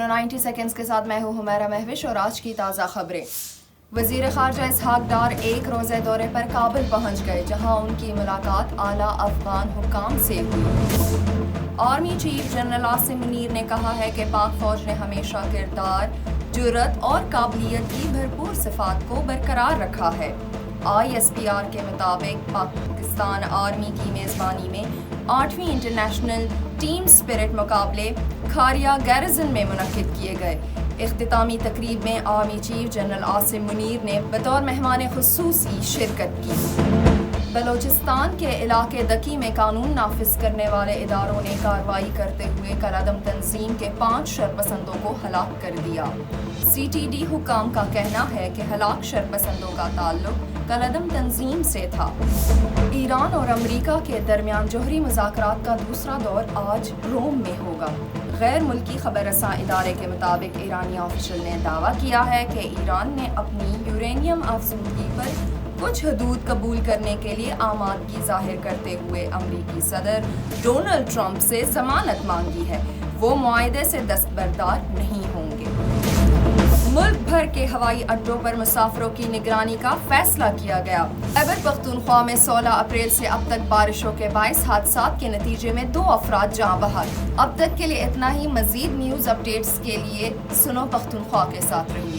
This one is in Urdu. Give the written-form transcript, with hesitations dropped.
چینل 90 سیکنڈز کے ساتھ میں ہوں حمیرہ مہوش اور آج کی تازہ خبریں۔ وزیر خارجہ اسحاق ڈار ایک روزہ دورے پر کابل پہنچ گئے، جہاں ان کی ملاقات اعلیٰ افغان حکام سے ہوئی۔ Army chief general Asim Munir نے کہا ہے کہ پاک فوج نے ہمیشہ کردار، جرأت اور قابلیت کی بھرپور صفات کو برقرار رکھا ہے۔ ISPR کے مطابق پاکستان آرمی کی میزبانی میں 8ویں انٹرنیشنل ٹیم سپرٹ مقابلے کھاریا گیرزن میں منعقد کیے گئے۔ اختتامی تقریب میں army chief general Asim Munir نے بطور مہمان خصوصی شرکت کی۔ بلوچستان کے علاقے دکی میں قانون نافذ کرنے والے اداروں نے کارروائی کرتے ہوئے کالعدم تنظیم کے 5 شرپسندوں کو ہلاک کر دیا۔ CTD حکام کا کہنا ہے کہ ہلاک شرپسندوں کا تعلق کالعدم تنظیم سے تھا۔ ایران اور امریکہ کے درمیان جوہری مذاکرات کا دوسرا دور آج روم میں ہوگا۔ غیر ملکی خبر رساں ادارے کے مطابق ایرانی آفیشل نے دعویٰ کیا ہے کہ ایران نے اپنی یورینیم افزودگی پر کچھ حدود قبول کرنے کے لیے آمادگی ظاہر کرتے ہوئے امریکی صدر ڈونلڈ ٹرمپ سے ضمانت مانگی ہے، وہ معاہدے سے دستبردار نہیں ہوں گے۔ ملک بھر کے ہوائی اڈوں پر مسافروں کی نگرانی کا فیصلہ کیا گیا۔ خیبر پختونخوا میں 16 اپریل سے اب تک بارشوں کے باعث حادثات کے نتیجے میں 2 افراد جاں بحق۔ اب تک کے لیے اتنا ہی۔ مزید نیوز اپڈیٹس کے لیے سنو پختونخوا کے ساتھ رہیے۔